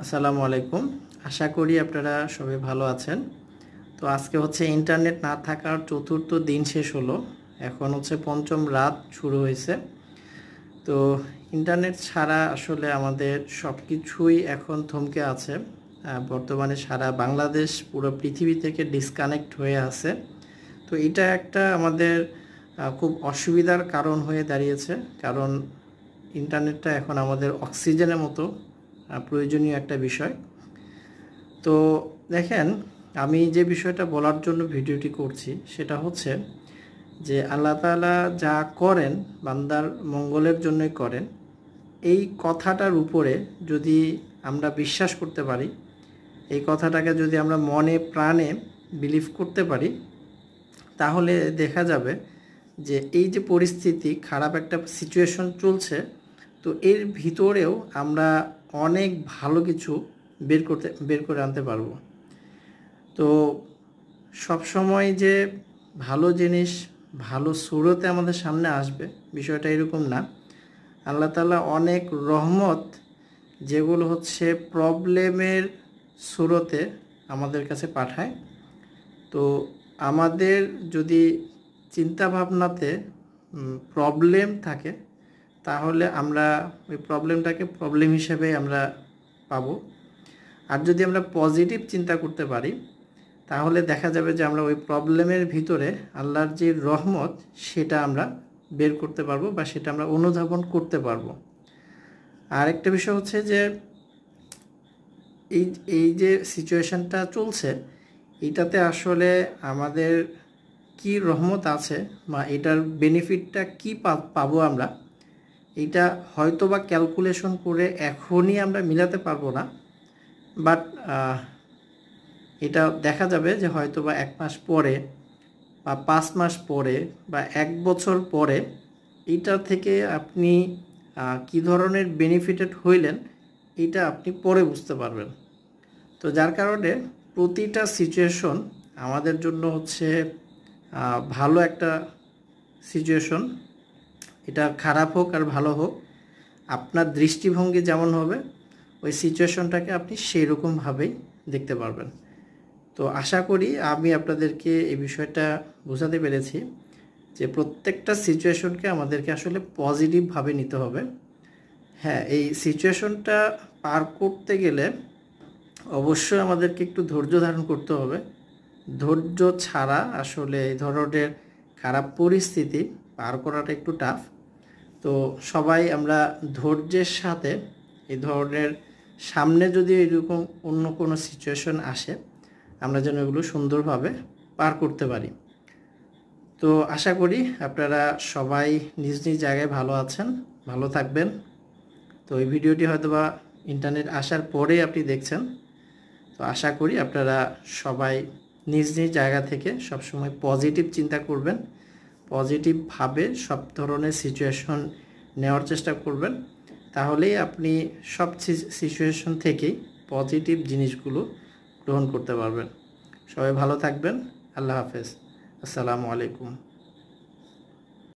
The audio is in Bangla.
আসসালামু আলাইকুম। আশা করি আপনারা সবাই ভালো আছেন। তো আজকে হচ্ছে ইন্টারনেট না থাকার চতুর্থ দিন শেষ হলো। এখন হচ্ছে পঞ্চম রাত শুরু হয়েছে। তো ইন্টারনেট ছাড়া আসলে আমাদের সব কিছুই এখন থমকে আছে। বর্তমানে সারা বাংলাদেশ পুরো পৃথিবী থেকে ডিসকানেক্ট হয়ে আছে। তো এটা একটা আমাদের খুব অসুবিধার কারণ হয়ে দাঁড়িয়েছে, কারণ ইন্টারনেটটা এখন আমাদের অক্সিজেনের মতো প্রয়োজনীয় একটা বিষয়। তো দেখেন, আমি যে বিষয়টা বলার জন্য ভিডিওটি করছি সেটা হচ্ছে যে আল্লাহ তাআলা যা করেন বান্দার মঙ্গলের জন্যই করেন। এই কথাটার উপরে যদি আমরা বিশ্বাস করতে পারি, এই কথাটাকে যদি আমরা মনে প্রাণে বিলিভ করতে পারি, তাহলে দেখা যাবে যে এই যে পরিস্থিতি, খারাপ একটা সিচুয়েশন চলছে, তো এর ভিতরেও আমরা অনেক ভালো কিছু বের করে আনতে পারবো। তো সবসময় যে ভালো জিনিস ভালো সুরতে আমাদের সামনে আসবে বিষয়টা এরকম না। আল্লাহ তাআলা অনেক রহমত, যেগুলো হচ্ছে প্রবলেমের সুরতে আমাদের কাছে পাঠায়। তো আমাদের যদি চিন্তা ভাবনাতে প্রবলেম থাকে, তাহলে আমরা ওই প্রবলেমটাকে প্রবলেম হিসেবে আমরা পাবো। আর যদি আমরা পজিটিভ চিন্তা করতে পারি, তাহলে দেখা যাবে যে আমরা ওই প্রবলেমের ভিতরে আল্লাহর যে রহমত সেটা আমরা বের করতে পারবো, বা সেটা আমরা অনুধাবন করতে পারবো। আর একটা বিষয় হচ্ছে যে এই এই যে সিচুয়েশনটা চলছে, এটাতে আসলে আমাদের কি রহমত আছে বা এটার বেনিফিটটা কি পাবো আমরা, এটা হয়তো বা ক্যালকুলেশন করে এখনই আমরা মিলাতে পারবো না। বাট এটা দেখা যাবে যে হয়তো বা 1 মাস পরে বা 5 মাস পরে বা 1 বছর পরে এইটা থেকে আপনি কি ধরনের বেনিফিটেড হইলেন, এটা আপনি পরে বুঝতে পারবেন। তো যার কারণে প্রতিটা সিচুয়েশন আমাদের জন্য হচ্ছে ভালো একটা সিচুয়েশন। এটা খারাপ হোক আর ভালো হোক, আপনার দৃষ্টিভঙ্গি যেমন হবে ওই সিচুয়েশনটাকে আপনি সেই রকমভাবেই দেখতে পারবেন। তো আশা করি আমি আপনাদেরকে এই বিষয়টা বোঝাতে পেরেছি যে প্রত্যেকটা সিচুয়েশনকে আমাদেরকে আসলে পজিটিভভাবে নিতে হবে। হ্যাঁ, এই সিচুয়েশনটা পার করতে গেলে অবশ্যই আমাদেরকে একটু ধৈর্য ধারণ করতে হবে। ধৈর্য ছাড়া আসলে এই ধরনের খারাপ পরিস্থিতি পার করাটা একটু টাফ। তো সবাই আমরা ধৈর্যের সাথে এই ধরনের সামনে যদি এরকম অন্য কোনো সিচুয়েশন আসে, আমরা যেন এগুলো সুন্দরভাবে পার করতে পারি। তো আশা করি আপনারা সবাই নিজ নিজ জায়গায় ভালো আছেন, ভালো থাকবেন। তো এই ভিডিওটি হয়তো বা ইন্টারনেট আসার পরে আপনি দেখছেন। তো আশা করি আপনারা সবাই নিজ নিজ জায়গা থেকে সবসময় পজিটিভ চিন্তা করবেন, পজিটিভভাবে সব ধরনের সিচুয়েশন নেওয়ার চেষ্টা করবেন। তাহলেই আপনি সব সিচুয়েশন থেকেই পজিটিভ জিনিসগুলো গ্রহণ করতে পারবেন। সবাই ভালো থাকবেন। আল্লাহ হাফেজ। আসসালামু আলাইকুম।